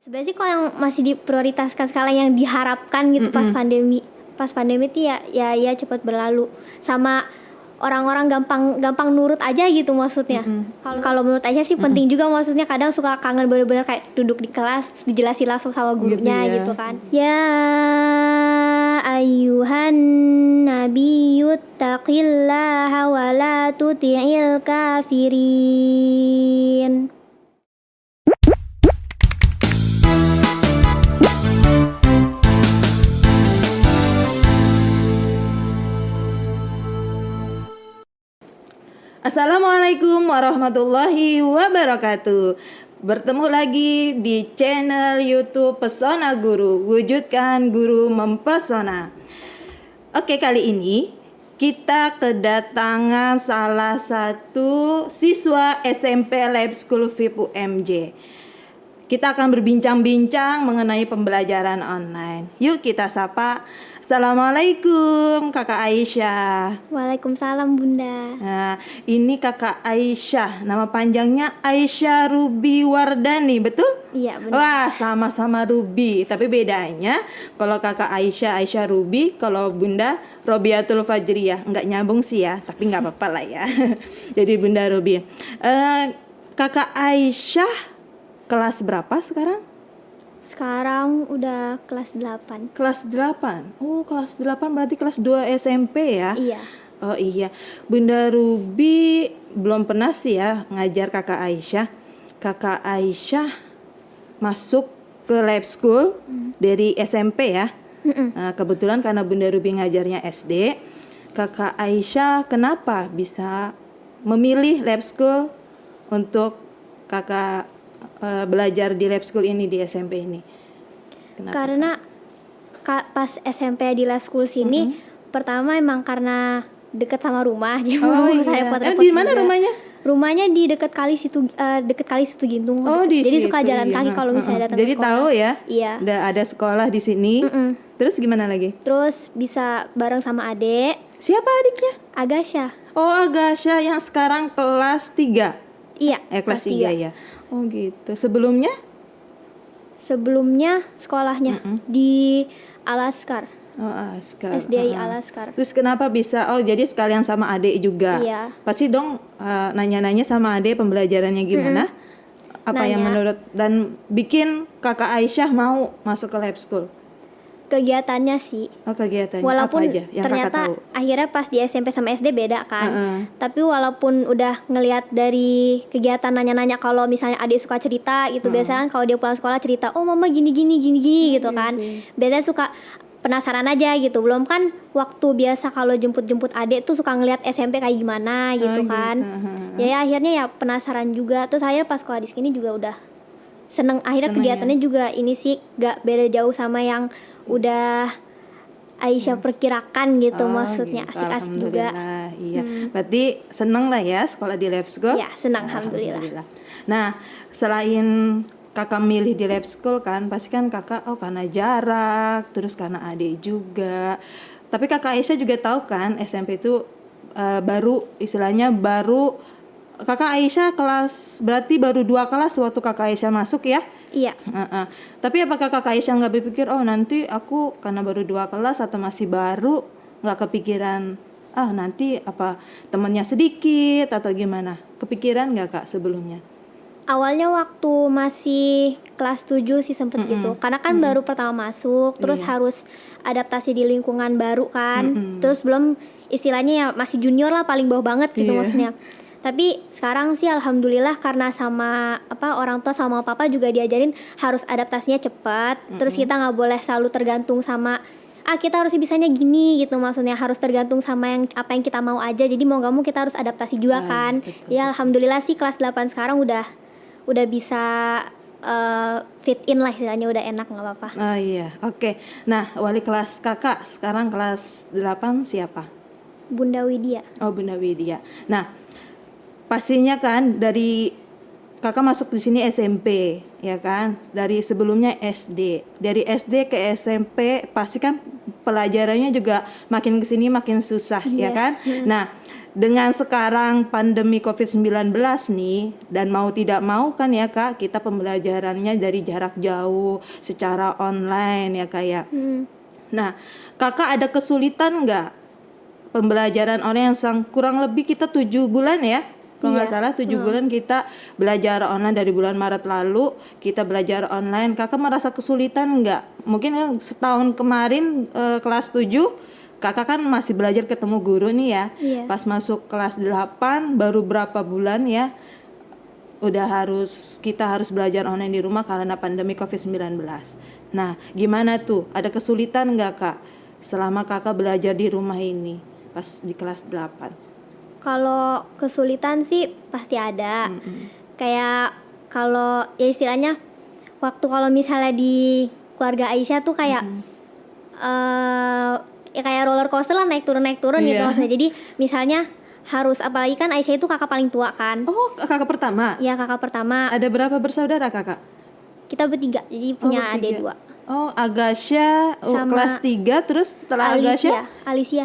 Sebenarnya sih kalau yang masih diprioritaskan sekarang yang diharapkan gitu pas pandemi itu ya cepat berlalu, sama orang-orang gampang nurut aja gitu maksudnya. Kalau menurut Aisyah sih penting juga, maksudnya kadang suka kangen bener-bener kayak duduk di kelas dijelasin langsung sama gurunya gitu kan. Ya ayyuhan nabiyyu taqillaha wa la tuti'il kafirin. Assalamualaikum warahmatullahi wabarakatuh. Bertemu lagi di channel YouTube Pesona Guru. Wujudkan guru mempesona. Oke, kali ini kita kedatangan salah satu siswa SMP Lab School VIP UMJ. Kita akan berbincang-bincang mengenai pembelajaran online. Yuk kita sapa. Assalamualaikum Kakak Aisyah. Waalaikumsalam Bunda. Nah, ini Kakak Aisyah. Nama panjangnya Aisyah Ruby Wardani, betul? Iya benar. Wah, sama-sama Ruby. Tapi bedanya kalau Kakak Aisyah Ruby, kalau Bunda Robiatul Fajriyah. Nggak nyambung sih ya, tapi nggak apa-apa lah ya. Jadi Bunda Ruby. Kakak Aisyah kelas berapa sekarang? Sekarang udah kelas 8. Kelas 8. Oh, kelas 8 berarti kelas 2 SMP ya? Iya. Oh iya. Bunda Ruby belum pernah sih ya ngajar Kakak Aisyah. Kakak Aisyah masuk ke lab school dari SMP ya. Nah, kebetulan karena Bunda Ruby ngajarnya SD, Kakak Aisyah kenapa bisa memilih lab school untuk Kakak belajar di lab school ini di SMP ini? Kenapa, Karena pas SMP di lab school sini, pertama emang karena deket sama rumah, jadi mau saya repot-repot. Di mana rumahnya? Rumahnya di dekat kali situ Gintung. Jadi suka jalan kaki kalau misalnya datang jadi ke sekolah. Tahu ya? Iya. Udah ada sekolah di sini. Terus gimana lagi? Terus bisa bareng sama adik. Siapa adiknya? Agasha. Oh, Agasha yang sekarang kelas 3. Iya. Kelas 3 ya. Oh gitu. Sebelumnya sekolahnya di Alaskar. Oh, Askar. SDI Alaskar. Terus kenapa bisa? Oh, jadi sekalian sama adik juga. Iya. Pasti dong nanya-nanya sama adik pembelajarannya gimana? Apa yang menurut dan bikin Kakak Aisyah mau masuk ke lab school? Kegiatannya sih. Oh, kegiatannya walaupun apa aja yang ternyata Kakak tahu? akhirnya pas di SMP sama SD beda kan. Tapi walaupun udah ngelihat dari kegiatan nanya-nanya, kalau misalnya adik suka cerita gitu, biasanya kan kalau dia pulang sekolah cerita, oh mama gini gitu kan. Biasanya suka penasaran aja gitu. Belum kan waktu biasa kalau jemput adik tuh suka ngelihat SMP kayak gimana gitu kan. Ya akhirnya ya penasaran juga. Terus akhirnya pas sekolah di sini juga udah seneng. Akhirnya kegiatannya juga ini sih gak beda jauh sama yang udah Aisyah perkirakan gitu. Maksudnya gitu. asik-asik juga. Iya. Berarti seneng lah ya sekolah di lab school? Ya senang, alhamdulillah. Nah, selain Kakak milih di lab school kan, pasti kan Kakak karena jarak, terus karena adik juga. Tapi Kakak Aisyah juga tahu kan SMP itu baru Kakak Aisyah berarti baru 2 kelas waktu Kakak Aisyah masuk ya? Iya. Tapi apakah Kakak Aisyah nggak berpikir, oh nanti aku karena baru 2 kelas atau masih baru, nggak kepikiran, nanti apa temennya sedikit atau gimana? Kepikiran nggak Kak sebelumnya? Awalnya waktu masih kelas 7 sih sempet gitu. Karena kan baru pertama masuk, terus harus adaptasi di lingkungan baru kan. Terus belum istilahnya ya masih junior lah, paling bawah banget gitu maksudnya. Tapi sekarang sih alhamdulillah karena sama orang tua sama papa juga diajarin harus adaptasinya cepat. Terus kita nggak boleh selalu tergantung sama kita harus bisanya gini gitu, maksudnya harus tergantung sama apa yang kita mau aja. Jadi mau nggak mau kita harus adaptasi juga kan. Ya alhamdulillah sih kelas 8 sekarang udah bisa fit in lah istilahnya, udah enak, nggak apa-apa. Oh iya, oke. Nah, wali kelas Kakak sekarang kelas 8 siapa? Bunda Widya. Oh, Bunda Widya. Nah, pastinya kan dari Kakak masuk di sini SMP, ya kan? Dari sebelumnya SD. Dari SD ke SMP pasti kan pelajarannya juga makin kesini makin susah ya kan. Nah, dengan sekarang pandemi COVID-19 nih, dan mau tidak mau kan ya Kak, kita pembelajarannya dari jarak jauh secara online ya Kak ya. Nah, Kakak ada kesulitan nggak pembelajaran online yang kurang lebih kita 7 bulan ya? Kalau nggak salah 7 bulan kita belajar online dari bulan Maret lalu kita belajar online. Kakak merasa kesulitan nggak? Mungkin setahun kemarin kelas 7 Kakak kan masih belajar ketemu guru nih ya. Pas masuk kelas 8 baru berapa bulan ya udah kita harus belajar online di rumah karena pandemi COVID-19. Nah, gimana tuh? Ada kesulitan nggak Kak selama Kakak belajar di rumah ini pas di kelas 8? Kalau kesulitan sih pasti ada. Kayak kalau ya istilahnya waktu kalau misalnya di keluarga Aisyah tuh kayak ya kayak roller coaster lah, naik turun gitu maksudnya. Jadi misalnya harus, apalagi kan Aisyah itu kakak paling tua kan. Oh, kakak pertama? Iya, kakak pertama. Ada berapa bersaudara Kakak? Kita bertiga, jadi punya adik 2. Oh, Agasha kelas 3, terus setelah Alicia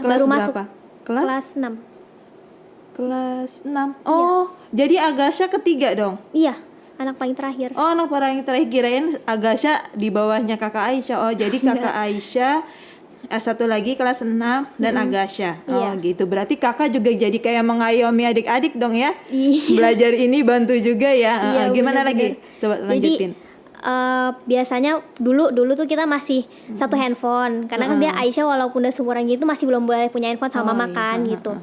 kelas baru berapa? masuk kelas 6. Kelas 6. Oh, jadi Agasha ketiga dong? Iya, anak paling terakhir. Oh, anak paling terakhir, kirain Agasha di bawahnya kakak Aisyah. Oh, jadi kakak Aisyah satu lagi kelas 6 dan Agasha. Oh, gitu. Berarti kakak juga jadi kayak mengayomi adik-adik dong ya? Belajar ini bantu juga ya. Gimana bener-bener. lagi? Coba lanjutin. Jadi biasanya dulu tuh kita masih satu handphone, karena kan dia Aisyah walaupun udah seumuran gitu masih belum boleh punya handphone sama mama kan gitu.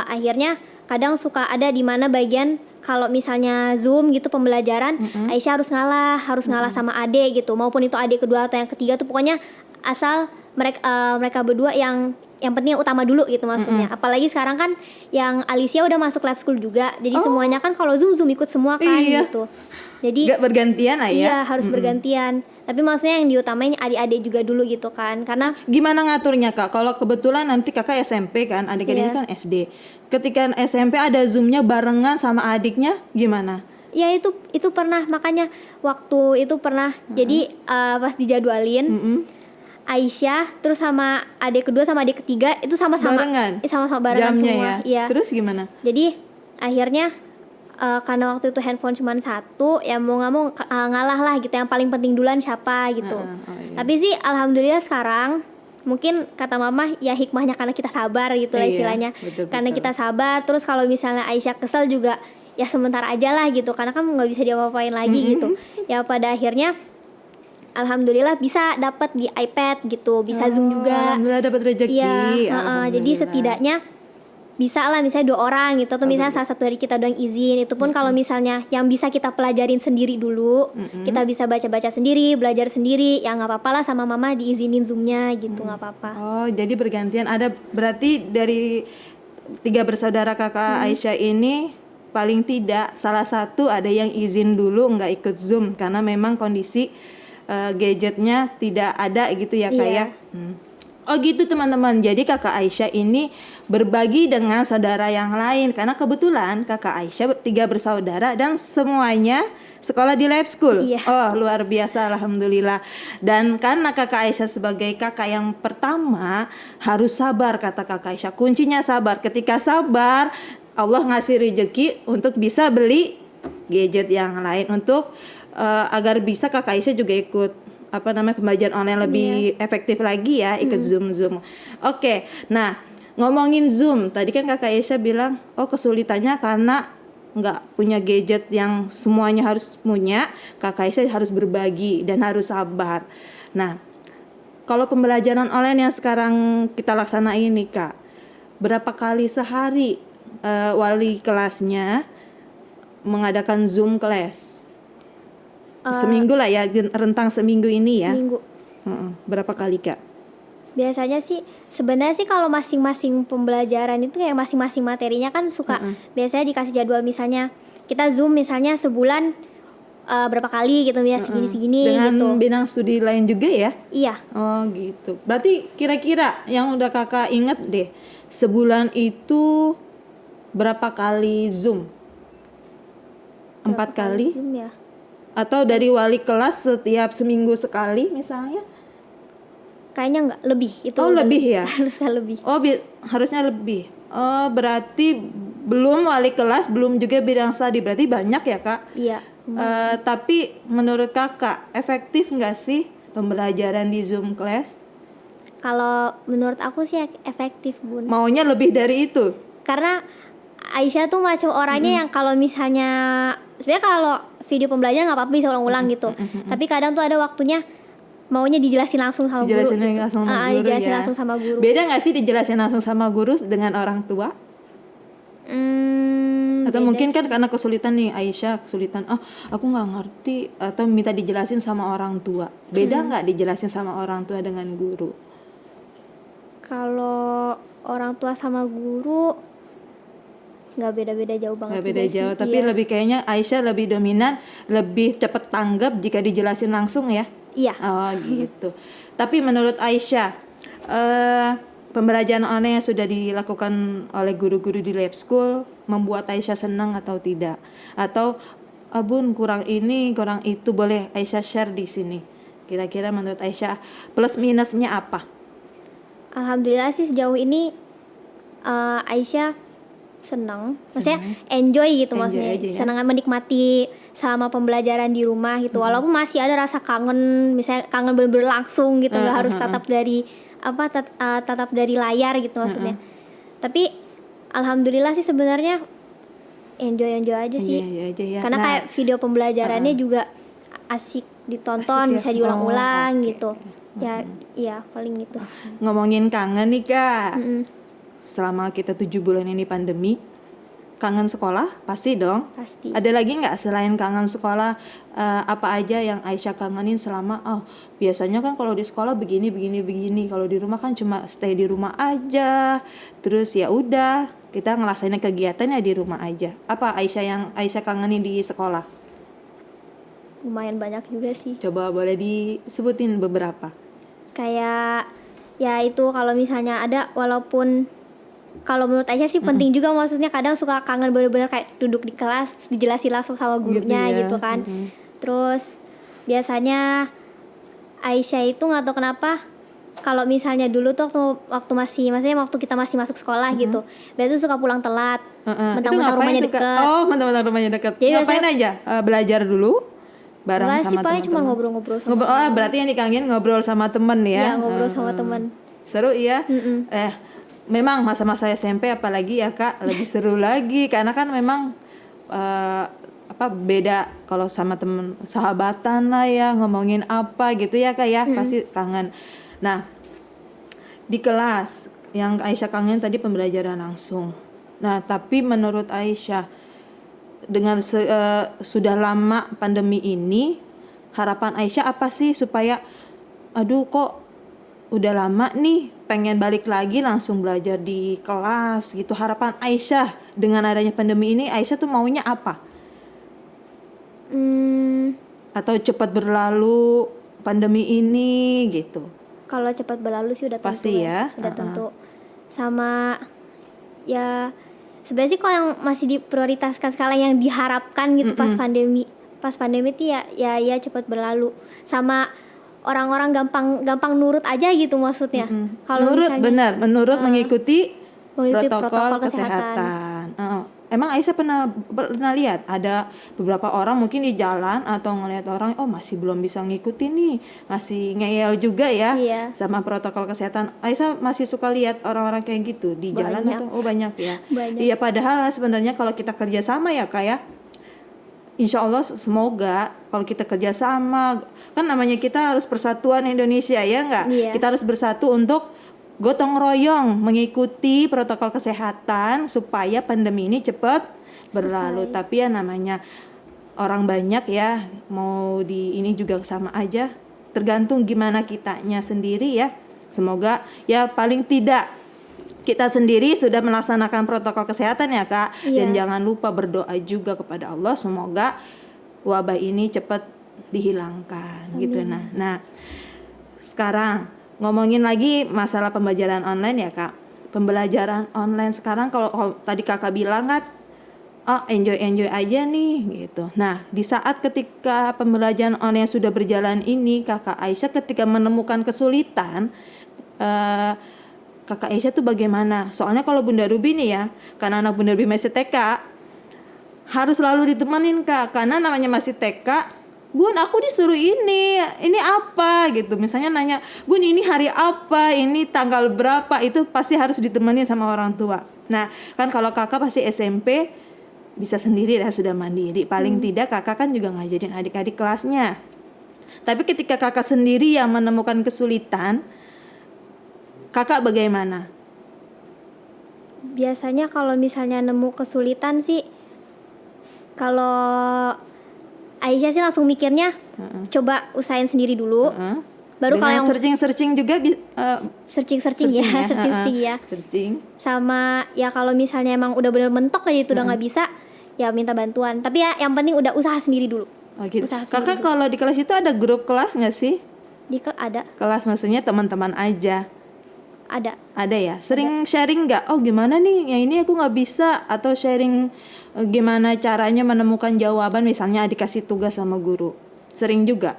Akhirnya kadang suka ada di mana bagian kalau misalnya Zoom gitu pembelajaran, Aisyah harus ngalah sama adik gitu, maupun itu adik kedua atau yang ketiga tuh, pokoknya asal mereka berdua yang penting yang utama dulu gitu maksudnya. Apalagi sekarang kan yang Alicia udah masuk lab school juga, jadi semuanya kan kalau Zoom ikut semua kan gitu. Jadi gak bergantian ya? Iya, harus bergantian. Tapi maksudnya yang diutamain adik-adik juga dulu gitu kan. Karena gimana ngaturnya Kak? Kalau kebetulan nanti Kakak SMP kan, adik-adiknya kan SD. Ketika SMP ada Zoom-nya barengan sama adiknya, gimana? Ya itu pernah, makanya waktu itu pernah. Jadi pas dijadwalin Aisyah terus sama adik kedua sama adik ketiga itu sama-sama barengan. Sama-sama barengan jamnya semua. Ya? Iya. Terus gimana? Jadi akhirnya karena waktu itu handphone cuma satu, ya mau nggak mau ngalah lah gitu, yang paling penting duluan siapa gitu. Tapi sih alhamdulillah sekarang mungkin kata mama ya hikmahnya karena kita sabar gitu lah istilahnya. Betul. Karena kita sabar, terus kalau misalnya Aisyah kesel juga ya sementara aja lah gitu, karena kan nggak bisa diapa-apain lagi gitu. Ya pada akhirnya alhamdulillah bisa dapat di iPad gitu, bisa Zoom juga. Alhamdulillah dapat rezeki. Iya, jadi setidaknya bisa lah misalnya 2 orang gitu, atau misalnya salah satu dari kita doang izin. Itu pun kalau misalnya yang bisa kita pelajarin sendiri dulu, kita bisa baca-baca sendiri, belajar sendiri, ya nggak apa-apa lah sama mama diizinin Zoom-nya gitu, nggak apa-apa. Oh, jadi bergantian. Ada berarti dari 3 bersaudara kakak Aisyah ini paling tidak salah satu ada yang izin dulu nggak ikut Zoom karena memang kondisi gadgetnya tidak ada gitu ya Kak ya. Oh gitu teman-teman. Jadi kakak Aisyah ini berbagi dengan saudara yang lain karena kebetulan kakak Aisyah 3 bersaudara dan semuanya sekolah di lab school. Oh luar biasa, alhamdulillah. Dan karena kakak Aisyah sebagai kakak yang pertama harus sabar, kata kakak Aisyah. Kuncinya sabar. Ketika sabar, Allah ngasih rezeki untuk bisa beli gadget yang lain untuk agar bisa kakak Aisyah juga ikut pembelajaran online lebih efektif lagi ya, ikut Zoom. Oke, nah ngomongin Zoom, tadi kan kakak Aisyah bilang kesulitannya karena nggak punya gadget yang semuanya harus punya. Kakak Aisyah harus berbagi dan harus sabar. Nah, kalau pembelajaran online yang sekarang kita laksanain nih Kak, berapa kali sehari wali kelasnya mengadakan Zoom kelas? Seminggu lah ya, rentang seminggu ini ya. Seminggu. Berapa kali Kak? Biasanya sih sebenarnya sih kalau masing-masing pembelajaran itu kayak masing-masing materinya kan suka biasanya dikasih jadwal, misalnya kita Zoom misalnya sebulan berapa kali gitu ya, segini-segini dengan gitu. bidang studi lain juga ya? Iya. Oh gitu. Berarti kira-kira yang udah kakak inget deh, sebulan itu berapa kali Zoom? 4 kali? Zoom ya? Atau dari wali kelas setiap seminggu sekali misalnya? Kayaknya enggak, lebih itu. Oh, lebih ya? Harusnya lebih. Oh, harusnya lebih. Oh, berarti belum wali kelas, belum juga bidang studi, berarti banyak ya Kak? Iya. Tapi menurut Kakak efektif nggak sih pembelajaran di Zoom class? Kalau menurut aku sih efektif, Bun. Maunya lebih dari itu? Karena Aisyah tuh macam orangnya yang kalau misalnya sebenarnya kalau video pembelajaran nggak apa-apa bisa ulang-ulang gitu. Tapi kadang tuh ada waktunya maunya dijelasin langsung sama guru. Dijelasin langsung sama guru dijelasin ya. langsung sama guru. Beda nggak sih dijelasin langsung sama guru dengan orang tua? Atau mungkin kan karena kesulitan nih Aisyah, kesulitan aku nggak ngerti atau minta dijelasin sama orang tua. Beda nggak dijelasin sama orang tua dengan guru? Kalau orang tua sama guru nggak beda-beda jauh banget. Nggak beda jauh, tapi lebih kayaknya Aisyah lebih dominan, lebih cepet tanggap jika dijelasin langsung ya. Iya. Oh gitu. Tapi menurut Aisyah, pembelajaran online yang sudah dilakukan oleh guru-guru di lab school membuat Aisyah senang atau tidak? Atau Bun kurang ini, kurang itu, boleh Aisyah share di sini. Kira-kira menurut Aisyah plus minusnya apa? Alhamdulillah sih sejauh ini Aisyah senang. Maksudnya enjoy gitu, maksudnya. Aja, ya? Senang menikmati selama pembelajaran di rumah gitu. Walaupun masih ada rasa kangen, misalnya kangen bener-bener langsung gitu, nggak harus tatap dari tatap dari layar gitu maksudnya. Tapi alhamdulillah sih sebenarnya enjoy aja sih. Iya aja ya. Karena kayak video pembelajarannya juga asik ditonton, asik ya? bisa diulang-ulang okay. gitu. Ya, iya paling gitu. Ngomongin kangen nih Kak. Selama kita 7 bulan ini pandemi, kangen sekolah pasti dong. Pasti. Ada lagi nggak selain kangen sekolah, apa aja yang Aisyah kangenin selama biasanya kan kalau di sekolah begini, kalau di rumah kan cuma stay di rumah aja, terus ya udah kita ngelasain kegiatannya di rumah aja. Apa yang Aisyah kangenin di sekolah? Lumayan banyak juga sih. Coba boleh disebutin beberapa. Kayak ya itu kalau misalnya ada, walaupun kalau menurut Aisyah sih penting juga, maksudnya kadang suka kangen bener-bener kayak duduk di kelas dijelasin langsung sama gurunya gitu kan. Terus biasanya Aisyah itu nggak tahu kenapa kalau misalnya dulu tuh waktu kita masih masuk sekolah gitu, biasanya suka pulang telat, mentang-mentang rumahnya dekat. Mentang-mentang rumahnya dekat. Ngapain aja? Belajar dulu bareng sama teman-teman. Cuma ngobrol-ngobrol sama teman. Berarti yang dikangenin ngobrol sama temen ya? Iya, ngobrol sama teman. Seru ya. Memang masa-masa SMP apalagi ya Kak, lebih seru lagi karena kan memang beda kalau sama temen, sahabatan lah ya, ngomongin apa gitu ya Kak ya, pasti kangen. Nah, di kelas yang Aisyah kangen tadi pembelajaran langsung. Nah, tapi menurut Aisyah dengan sudah lama pandemi ini, harapan Aisyah apa sih supaya kok udah lama nih pengen balik lagi langsung belajar di kelas gitu. Harapan Aisyah dengan adanya pandemi ini, Aisyah tuh maunya apa? Atau cepat berlalu pandemi ini gitu? Kalau cepat berlalu sih udah tentu. Pasti ya. Udah tentu. Sama ya sebenarnya sih kalau yang masih diprioritaskan sekarang yang diharapkan gitu pas pandemi itu ya cepat berlalu. Sama orang-orang gampang nurut aja gitu maksudnya. Kalau benar, mengikuti protokol kesehatan. Emang Aisyah pernah lihat ada beberapa orang mungkin di jalan atau ngelihat orang masih belum bisa ngikutin nih, masih ngeyel juga ya sama protokol kesehatan. Aisyah masih suka lihat orang-orang kayak gitu di jalan atau banyak ya. Iya, padahal sebenarnya kalau kita kerja sama ya Kak ya, insya Allah semoga kalau kita kerja sama, kan namanya kita harus persatuan Indonesia ya nggak? Kita harus bersatu untuk gotong royong mengikuti protokol kesehatan supaya pandemi ini cepat berlalu. Tapi ya namanya orang banyak ya, mau di ini juga sama aja, tergantung gimana kitanya sendiri ya. Semoga ya paling tidak kita sendiri sudah melaksanakan protokol kesehatan ya Kak. Dan jangan lupa berdoa juga kepada Allah semoga wabah ini cepat dihilangkan. Amin. Gitu. Nah sekarang ngomongin lagi masalah pembelajaran online ya Kak. Pembelajaran online sekarang kalau tadi Kakak bilang kan enjoy aja nih gitu. Nah, di saat ketika pembelajaran online sudah berjalan ini, Kakak Aisyah ketika menemukan kesulitan, Kakak Aisyah tuh bagaimana? Soalnya kalau Bunda Ruby nih ya, karena anak Bunda Ruby masih TK, harus selalu ditemenin Kak, karena namanya masih TK. Bun, aku disuruh ini apa gitu. Misalnya nanya, Bun ini hari apa, ini tanggal berapa, itu pasti harus ditemenin sama orang tua. Nah, kan kalau kakak pasti SMP bisa sendiri ya, sudah mandiri. Paling tidak kakak kan juga ngajarin adik-adik kelasnya. Tapi ketika kakak sendiri yang menemukan kesulitan, kakak bagaimana? Biasanya kalau misalnya nemu kesulitan sih, kalau Aisyah sih langsung mikirnya coba usahain sendiri dulu. Baru kalau yang searching juga searching ya. Searching. Sama ya kalau misalnya emang udah bener mentok aja itu udah nggak bisa, ya minta bantuan. Tapi ya yang penting udah usaha sendiri dulu. Oh gitu. Kakak kalau di kelas itu ada grup kelas nggak sih? Di kelas ada. Kelas maksudnya teman-teman aja. Ada ya. Sering sharing nggak? Oh gimana nih? Yang ini aku nggak bisa. Atau sharing gimana caranya menemukan jawaban. Misalnya dikasih tugas sama guru. Sering juga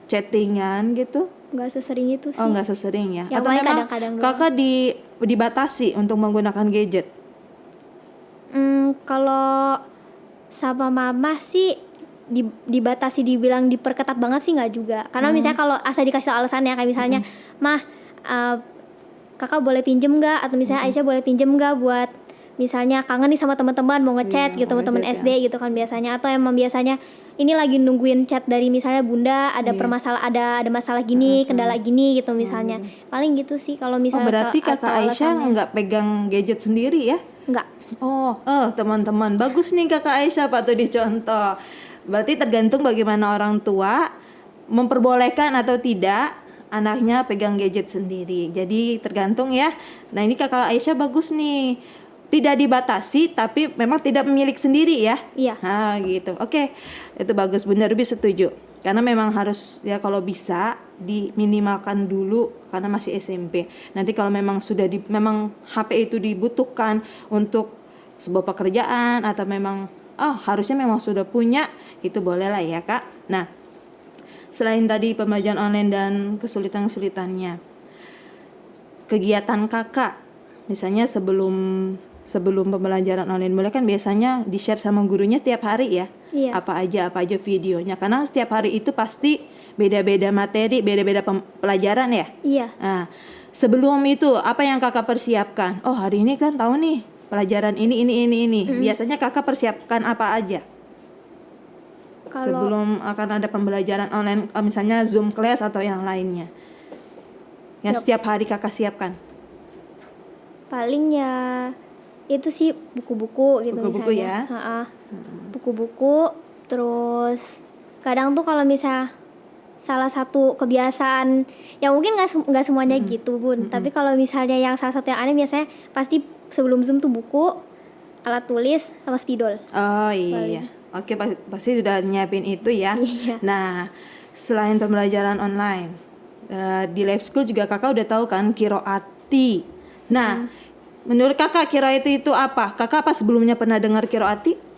chattingan gitu? Nggak sesering itu sih. Oh nggak sesering ya. Yang atau memang kadang-kadang kakak dibatasi untuk menggunakan gadget? Kalau sama mama sih dibatasi, dibilang diperketat banget sih nggak juga. Karena misalnya kalau asal dikasih alasannya kayak misalnya, mah kakak boleh pinjem nggak, atau misalnya Aisyah boleh pinjem nggak buat misalnya kangen nih sama teman-teman mau ngechat gitu, teman-teman SD gitu kan biasanya, atau emang biasanya ini lagi nungguin chat dari misalnya Bunda ada ada masalah gini, kendala gini gitu misalnya. Paling gitu sih kalau misalnya. Berarti kakak Aisyah nggak pegang gadget sendiri ya? Nggak. Teman-teman, bagus nih kakak Aisyah patut dicontoh. Berarti tergantung bagaimana orang tua memperbolehkan atau tidak anaknya pegang gadget sendiri. Jadi tergantung ya. Nah ini kakak Aisyah bagus nih, tidak dibatasi tapi memang tidak memiliki sendiri ya. Iya. Nah gitu. Oke, itu bagus. Bunda Ruby setuju. Karena memang harus ya kalau bisa diminimalkan dulu karena masih SMP. Nanti kalau memang sudah memang HP itu dibutuhkan untuk sebuah pekerjaan atau memang harusnya memang sudah punya, itu boleh lah ya Kak. Nah, selain tadi pembelajaran online dan kesulitan-kesulitannya, kegiatan kakak misalnya sebelum pembelajaran online mulai kan biasanya di-share sama gurunya tiap hari ya. Iya. Apa aja videonya, karena setiap hari itu pasti beda-beda materi, beda-beda pelajaran ya. Iya. Nah, sebelum itu apa yang kakak persiapkan? Oh hari ini kan tahu nih pelajaran ini. Biasanya kakak persiapkan apa aja? Sebelum akan ada pembelajaran online, misalnya Zoom class atau yang lainnya, yang setiap hari kakak siapkan? Paling ya itu sih buku-buku gitu. Buku-buku misalnya. ya. Buku-buku. Terus kadang tuh kalau misalnya salah satu kebiasaan yang mungkin nggak semuanya gitu Bun, tapi kalau misalnya yang salah satu yang aneh biasanya pasti sebelum Zoom tuh buku, alat tulis sama spidol. Oh iya. Oke, pasti sudah nyiapin itu ya. Iya. Nah, selain pembelajaran online, di Live School juga kakak udah tahu kan Qiraati. Nah, menurut kakak Qiraati itu apa? Kakak apa sebelumnya pernah dengar Qiraati?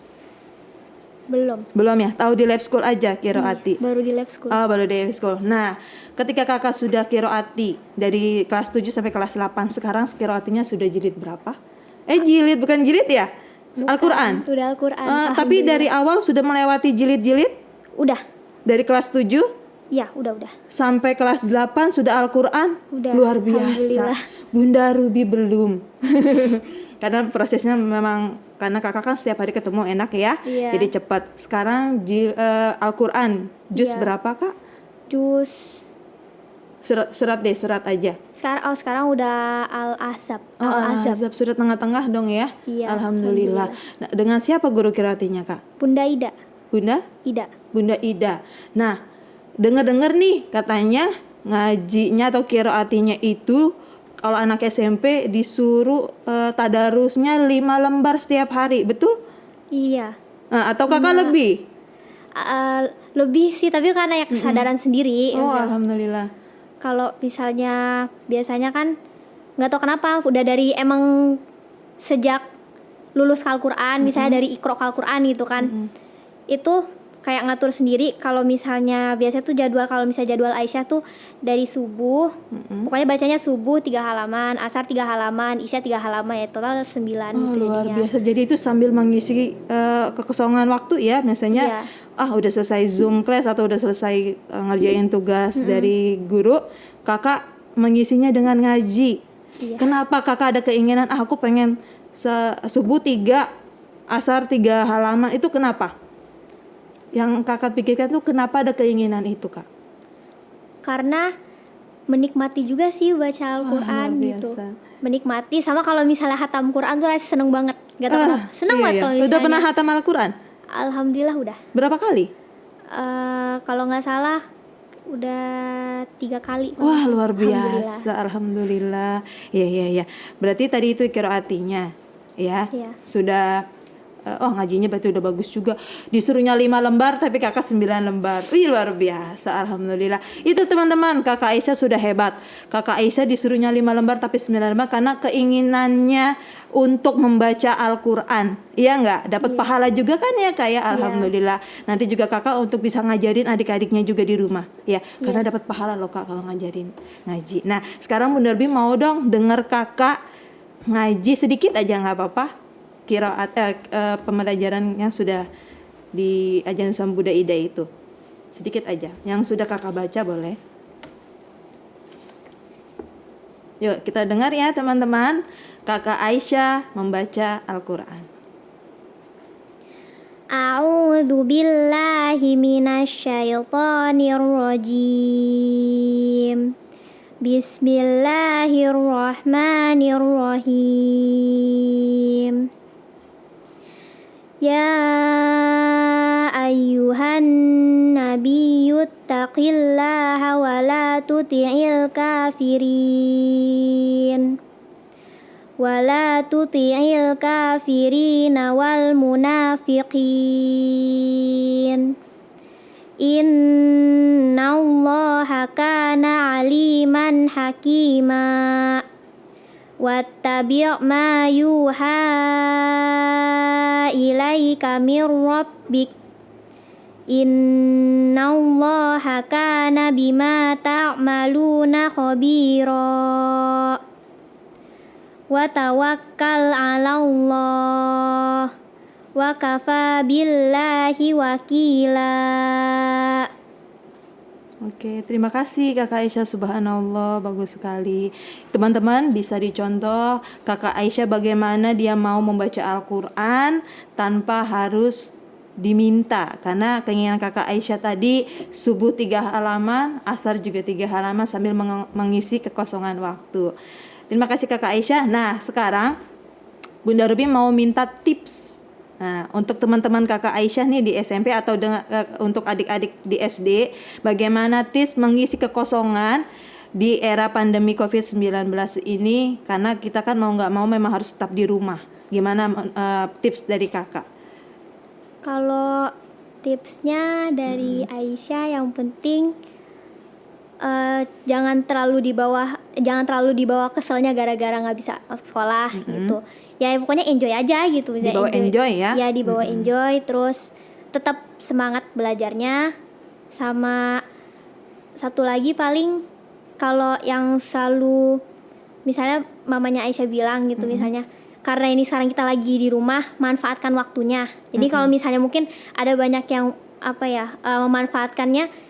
Belum ya? Tahu di Live School aja Qiraati. Baru di Live School. Baru di Live School. Nah, ketika kakak sudah Qiraati dari kelas 7 sampai kelas 8, sekarang Qiraatinya sudah jilid berapa? Jilid bukan jilid ya? Al-Quran. Udah Al-Quran. Tapi dari awal sudah melewati jilid-jilid? Udah. Dari kelas 7? Iya, udah. Sampai kelas 8 sudah Al-Quran? Udah. Luar biasa. Bunda Ruby belum. Karena prosesnya memang, karena kakak kan setiap hari ketemu enak ya. Iya. Jadi cepat. Sekarang Al-Quran juz berapa Kak? Juz surat aja. Sekarang udah Al-Ahzab. Al-Ahzab surat tengah-tengah dong ya. Iya, Alhamdulillah. Nah, dengan siapa guru qiraatinya Kak? Bunda Ida. Bunda Ida. Nah, dengar nih katanya ngajinya atau qiraatinya itu kalau anak SMP disuruh tadarusnya 5 lembar setiap hari, betul? Iya. Atau kakak lebih? Lebih sih, tapi karena ya kesadaran sendiri. Alhamdulillah. Kalau misalnya biasanya kan nggak tahu kenapa udah dari emang sejak lulus Al-Quran, misalnya dari Iqra Al-Quran gitu kan. Itu kayak ngatur sendiri kalau misalnya biasanya tuh kalau misalnya jadwal Aisyah tuh dari subuh, pokoknya bacanya subuh 3 halaman, asar 3 halaman, isya 3 halaman, ya total 9 gitu luar jadinya. biasa. Jadi itu sambil mengisi kekosongan waktu ya, biasanya udah selesai Zoom class atau udah selesai ngerjain tugas dari guru, kakak mengisinya dengan ngaji. Kenapa kakak ada keinginan aku pengen subuh 3, asar 3 halaman, itu kenapa? Yang kakak pikirkan tuh kenapa ada keinginan itu, Kak? Karena menikmati juga sih baca Al-Quran gitu. Menikmati, sama kalau misalnya hatam Quran tuh rasanya seneng banget. Gak tau kenapa, seneng banget kalau misalnya. Udah pernah hatam Al-Quran? Alhamdulillah udah. Berapa kali? Kalau gak salah udah 3 kali. Wah, luar biasa. Alhamdulillah. Iya. Berarti tadi itu qiraatinya ya. Sudah ngajinya berarti udah bagus juga. Disuruhnya 5 lembar tapi kakak 9 lembar. Wih, luar biasa. Alhamdulillah. Itu teman-teman, kakak Aisyah sudah hebat. Kakak Aisyah disuruhnya 5 lembar tapi 9 lembar karena keinginannya untuk membaca Al-Quran. Iya enggak? Dapat pahala juga kan ya, Kak ya? Alhamdulillah. Nanti juga kakak untuk bisa ngajarin adik-adiknya juga di rumah. Ya, karena dapat pahala loh, Kak, kalau ngajarin ngaji. Nah, sekarang Bunda Arbi mau dong denger kakak ngaji sedikit aja, nggak apa-apa. Qiraat pembelajaran yang sudah di Ajaran Islam Buddha Ida itu sedikit aja yang sudah kakak baca, boleh? Yuk kita dengar ya teman-teman, kakak Aisyah membaca Al-Quran. A'udzu billahi minasyaitonir rajim. Bismillahirrahmanirrahim. Ya ayyuhan nabiyyu taqillaha wa la tuti'il kafirin wal munafiqin. Innallaha kana aliman hakima. Wattabi' ma yuha ilaika mir rabbik. Innallaha kana bima ta'maluna khabira. Wa tawakkal 'alallah wa kafa billahi wakila. Oke, terima kasih kakak Aisyah, subhanallah, bagus sekali. Teman-teman bisa dicontoh kakak Aisyah bagaimana dia mau membaca Al-Quran tanpa harus diminta. Karena keinginan kakak Aisyah tadi subuh 3 halaman, asar juga 3 halaman sambil mengisi kekosongan waktu. Terima kasih kakak Aisyah. Nah sekarang Bunda Ruby mau minta tips. Nah, untuk teman-teman kakak Aisyah nih di SMP atau untuk adik-adik di SD, bagaimana tips mengisi kekosongan di era pandemi COVID-19 ini, karena kita kan mau nggak mau memang harus tetap di rumah. Gimana tips dari kakak? Kalau tipsnya dari Aisyah, yang penting jangan terlalu dibawa keselnya gara-gara nggak bisa masuk sekolah gitu. Ya pokoknya enjoy aja gitu. Dibawa enjoy ya? Ya dibawa enjoy, terus tetap semangat belajarnya. Sama satu lagi paling, kalau yang selalu misalnya mamanya Aisyah bilang gitu, misalnya karena ini sekarang kita lagi di rumah, manfaatkan waktunya. Jadi kalau misalnya mungkin ada banyak yang memanfaatkannya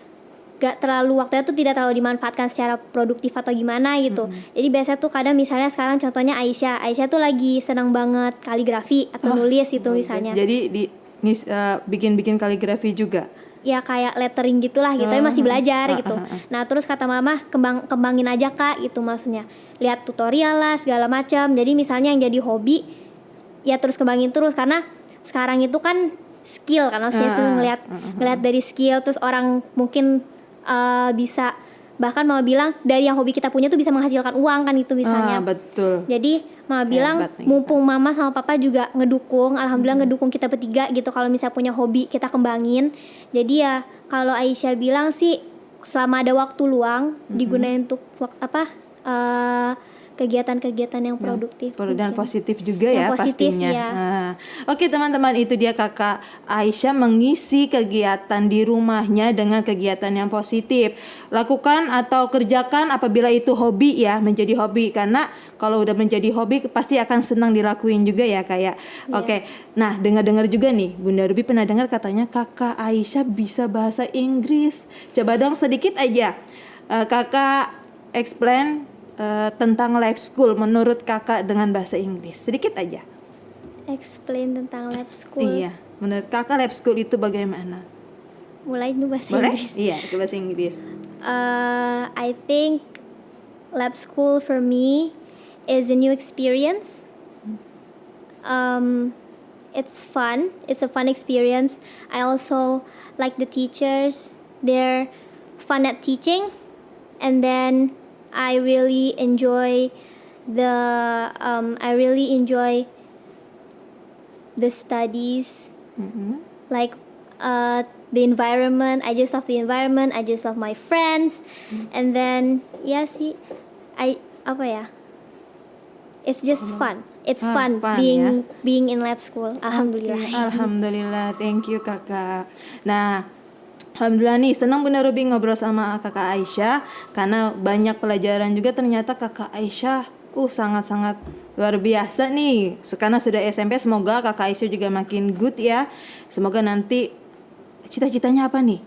gak terlalu, waktunya tuh tidak terlalu dimanfaatkan secara produktif atau gimana gitu. Jadi biasanya tuh kadang misalnya sekarang contohnya Aisyah tuh lagi senang banget kaligrafi atau nulis gitu misalnya. Jadi bikin kaligrafi juga? Ya kayak lettering gitulah gitu, tapi masih belajar gitu. Nah terus kata mama, kembangin aja Kak gitu, maksudnya lihat tutorial lah segala macam. Jadi misalnya yang jadi hobi ya terus kembangin terus, karena sekarang itu kan skill kan, maksudnya ngeliat dari skill, terus orang mungkin bisa, bahkan mama bilang dari yang hobi kita punya tuh bisa menghasilkan uang kan itu misalnya. Betul. Jadi mama bilang mumpung mama sama papa juga ngedukung, alhamdulillah ngedukung kita bertiga gitu, kalau misalnya punya hobi kita kembangin. Jadi ya kalau Aisyah bilang sih, selama ada waktu luang digunain untuk kegiatan-kegiatan yang produktif dan mungkin. positif juga Yang ya positif, pastinya. ya. Nah, oke teman-teman, itu dia Kakak Aisyah mengisi kegiatan di rumahnya dengan kegiatan yang positif. Lakukan atau kerjakan apabila itu hobi ya, menjadi hobi, karena kalau udah menjadi hobi pasti akan senang dilakuin juga ya kayak. Oke. Nah, dengar-dengar juga nih, Bunda Ruby pernah dengar katanya Kakak Aisyah bisa bahasa Inggris. Coba dong sedikit aja. Kakak explain tentang lab school menurut kakak dengan bahasa Inggris sedikit aja. Explain tentang lab school. Iya, menurut kakak lab school itu bagaimana? Mulai dulu bahasa Boleh? Inggris. Iya, ke bahasa Inggris. I think lab school for me is a new experience. It's fun. It's a fun experience. I also like the teachers. They're fun at teaching, and then I really enjoy the studies. Like the environment. I just love the environment. I just love my friends, and then it's just fun. It's fun being in lab school. Alhamdulillah. Okay, alhamdulillah, thank you kakak. Nah, alhamdulillah nih, senang Bunda Ruby ngobrol sama kakak Aisyah karena banyak pelajaran juga ternyata kakak Aisyah sangat-sangat luar biasa nih. Karena sudah SMP, semoga kakak Aisyah juga makin good ya. Semoga nanti cita-citanya apa nih?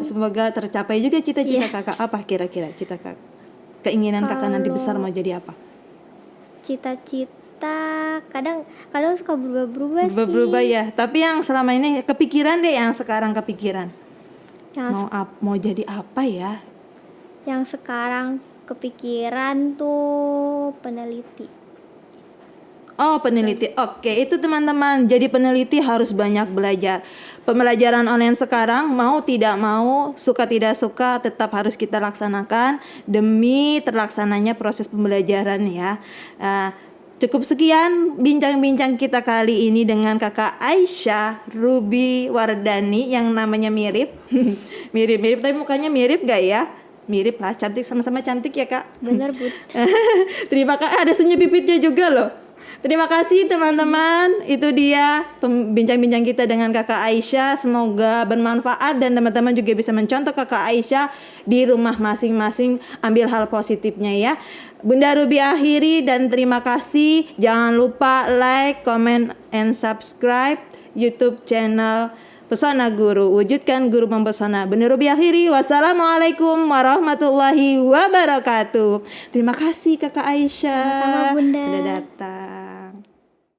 Semoga tercapai juga cita-cita kakak. Apa kira-kira keinginan kakak nanti besar mau jadi apa? Cita-cita kadang suka berubah-berubah sih. Berubah ya. Tapi yang selama ini kepikiran deh, yang sekarang kepikiran. Mau jadi apa ya? Yang sekarang kepikiran tuh peneliti. Oh, peneliti. Oke, itu teman-teman. Jadi peneliti harus banyak belajar. Pembelajaran online sekarang mau tidak mau, suka tidak suka, tetap harus kita laksanakan demi terlaksananya proses pembelajaran ya. Cukup sekian bincang-bincang kita kali ini dengan kakak Aisyah Ruby Wardani yang namanya mirip. Mirip-mirip tapi mukanya mirip gak ya? Mirip lah, cantik, sama-sama cantik ya kak. Bener Bud. Terima kasih, ada senyum bibitnya juga loh. Terima kasih teman-teman. Itu dia bincang-bincang kita dengan kakak Aisyah. Semoga bermanfaat dan teman-teman juga bisa mencontoh kakak Aisyah di rumah masing-masing. Ambil hal positifnya ya. Bunda Ruby akhiri dan terima kasih. Jangan lupa like, comment, and subscribe YouTube channel Pesona Guru. Wujudkan guru mempesona. Bunda Ruby akhiri. Wassalamualaikum warahmatullahi wabarakatuh. Terima kasih kakak Aisyah. Sama-sama Bunda. Sudah datang.